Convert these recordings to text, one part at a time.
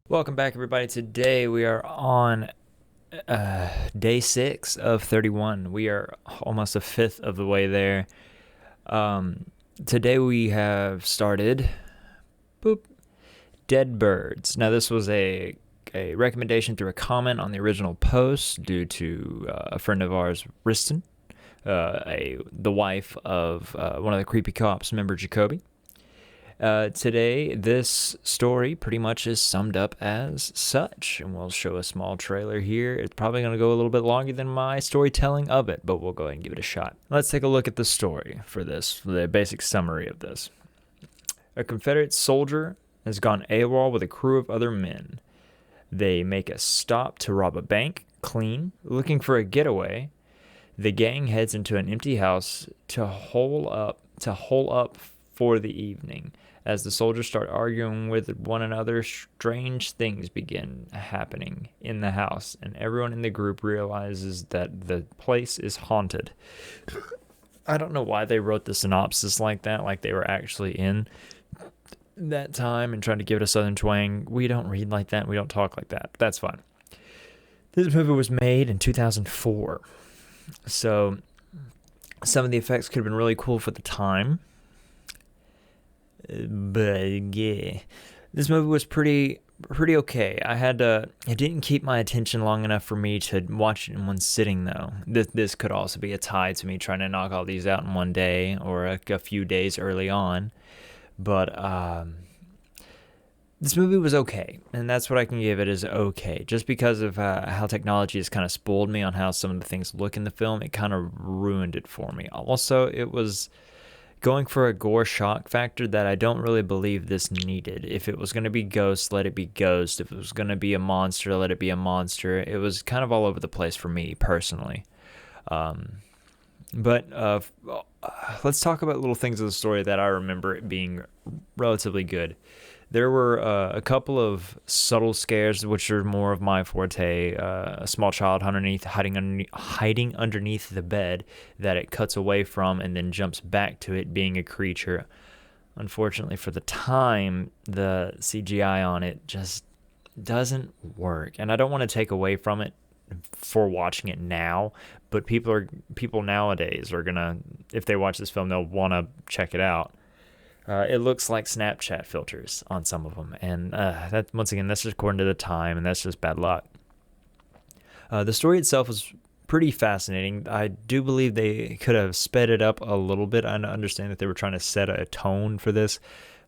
Welcome back, everybody. Today we are on day 6 of 31. We are almost a fifth of the way there. Today we have started Dead Birds. Now, this was a recommendation through a comment on the original post due to a friend of ours, Riston, the wife of one of the Creepy Cops member, Jacoby. Today, this story pretty much is summed up as such, and we'll show a small trailer here. It's probably going to go a little bit longer than my storytelling of it, but we'll go ahead and give it a shot. Let's take a look at the story for the basic summary of this. A Confederate soldier has gone AWOL with a crew of other men. They make a stop to rob a bank, clean, looking for a getaway. The gang heads into an empty house to hole up for the evening. As the soldiers start arguing with one another, strange things begin happening in the house, and everyone in the group realizes that the place is haunted. I don't know why they wrote the synopsis like that, like they were actually in that time and trying to give it a southern twang. We don't read like that. We don't talk like that. That's fine. This movie was made in 2004. So some of the effects could have been really cool for the time. But yeah, this movie was pretty okay. It didn't keep my attention long enough for me to watch it in one sitting, though. This could also be a tie to me trying to knock all these out in one day or a few days early on. But this movie was okay, and that's what I can give it, is okay. Just because of how technology has kind of spoiled me on how some of the things look in the film, it kind of ruined it for me. Also, it was going for a gore shock factor that I don't really believe this needed. If it was going to be ghost, let it be ghost. If it was going to be a monster, let it be a monster. It was kind of all over the place for me personally. But let's talk about little things of the story that I remember it being relatively good. There were a couple of subtle scares, which are more of my forte. A small child hiding underneath the bed that it cuts away from and then jumps back to it being a creature. Unfortunately for the time, the CGI on it just doesn't work. And I don't want to take away from it for watching it now, but people nowadays are gonna, if they watch this film, they'll want to check it out. It looks like Snapchat filters on some of them, and that, once again, that's just according to the time, and that's just bad luck. The story itself was pretty fascinating. I do believe they could have sped it up a little bit. I understand that they were trying to set a tone for this,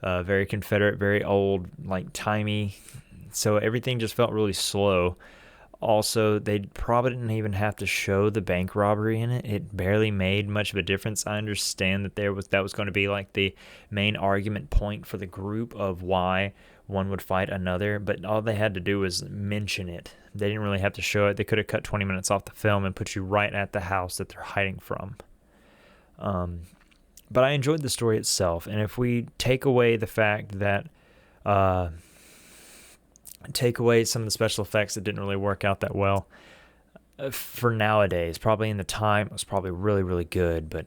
very Confederate, very old, like timey, so everything just felt really slow. Also, they probably didn't even have to show the bank robbery in it. It barely made much of a difference. I understand that that was going to be like the main argument point for the group of why one would fight another, but all they had to do was mention it. They didn't really have to show it. They could have cut 20 minutes off the film and put you right at the house that they're hiding from. But I enjoyed the story itself, and if we take away the fact that take away some of the special effects that didn't really work out that well for nowadays, probably in the time it was probably really, really good, but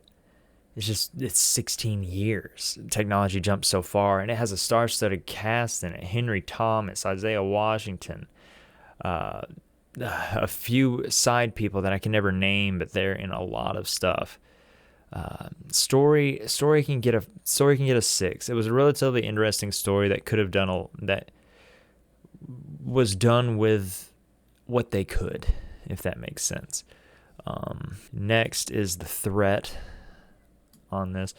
it's 16 years. Technology jumped so far, and it has a star-studded cast in it. Henry Thomas, Isaiah Washington, a few side people that I can never name, but they're in a lot of stuff. Story can get a 6. It was a relatively interesting story that could have that was done with what they could, if that makes sense. Next is the threat on this.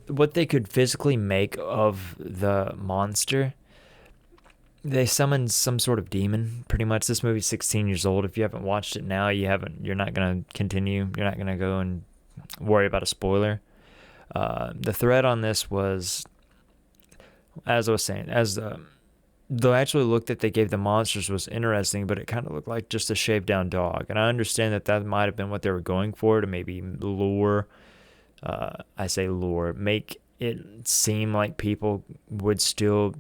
What they could physically make of the monster. They summoned some sort of demon, pretty much. This movie's 16 years old. If you haven't watched it now, you're not going to continue. You're not going to go and worry about a spoiler. The threat on this was, as I was saying, the actual look that they gave the monsters was interesting, but it kind of looked like just a shaved down dog. And I understand that might have been what they were going for, to maybe make it seem like people would still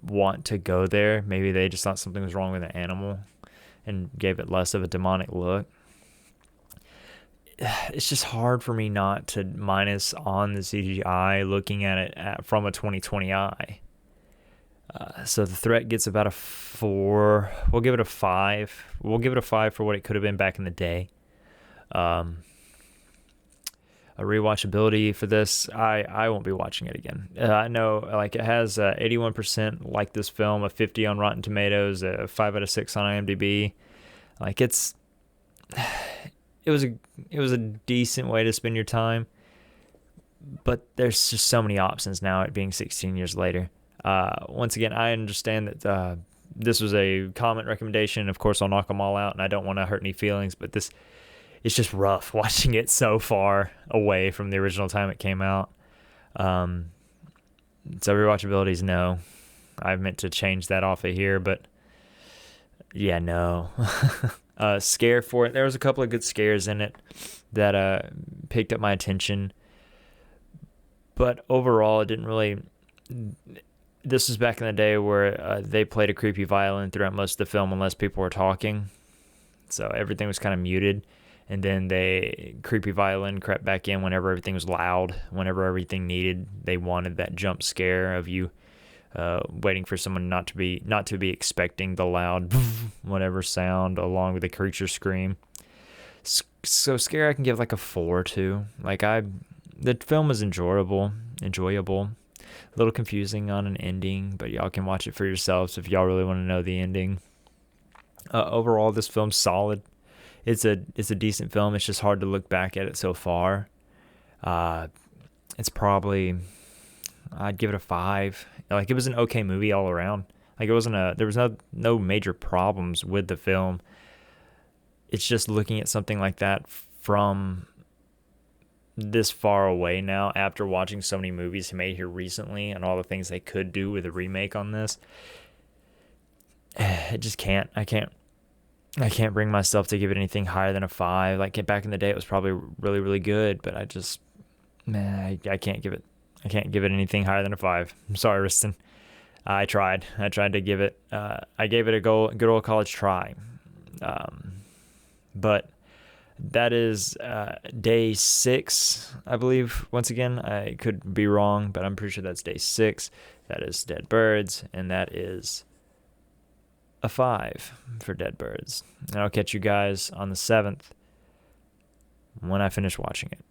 want to go there. Maybe they just thought something was wrong with the animal and gave it less of a demonic look. It's just hard for me not to minus on the CGI looking at it from a 2020 eye. So the threat gets about a 4. We'll give it a 5. We'll give it a 5 for what it could have been back in the day. Um, a rewatchability for this, I won't be watching it again. I know, like, it has 81% like this film, a 50 on Rotten Tomatoes, a 5 out of 6 on IMDb. Like, it was a decent way to spend your time, but there's just so many options now, it being 16 years later. Once again, I understand that this was a comment recommendation. Of course, I'll knock them all out, and I don't want to hurt any feelings, but it's just rough watching it so far away from the original time it came out. So rewatchability is no. I meant to change that off of here, but yeah, no. Scare for it. There was a couple of good scares in it that picked up my attention, but overall, it didn't really. This was back in the day where they played a creepy violin throughout most of the film unless people were talking, so everything was kind of muted. And then creepy violin crept back in whenever everything was loud, whenever everything they wanted that jump scare of you waiting for someone not to be expecting the loud whatever sound along with the creature scream. So scare I can give like a 4 to. The film was enjoyable, a little confusing on an ending, but y'all can watch it for yourselves if y'all really want to know the ending. Overall, this film's solid. It's a decent film. It's just hard to look back at it so far. It's probably, I'd give it a 5. Like, it was an okay movie all around. Like, there was no major problems with the film. It's just looking at something like that from this far away now, after watching so many movies made here recently and all the things they could do with a remake on this. It just can't. I can't bring myself to give it anything higher than a 5. Like, back in the day, it was probably really, really good, but I can't give it anything higher than a 5. I'm sorry, Riston. I tried to give it. I gave it a good old college try. But that is day 6, I believe. Once again, I could be wrong, but I'm pretty sure that's day 6. That is Dead Birds, and that is a 5 for Dead Birds. And I'll catch you guys on the 7th when I finish watching it.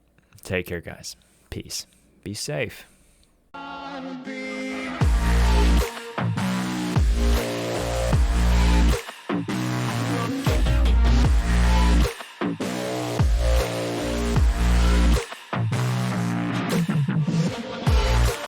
Take care, guys. Peace. Be safe.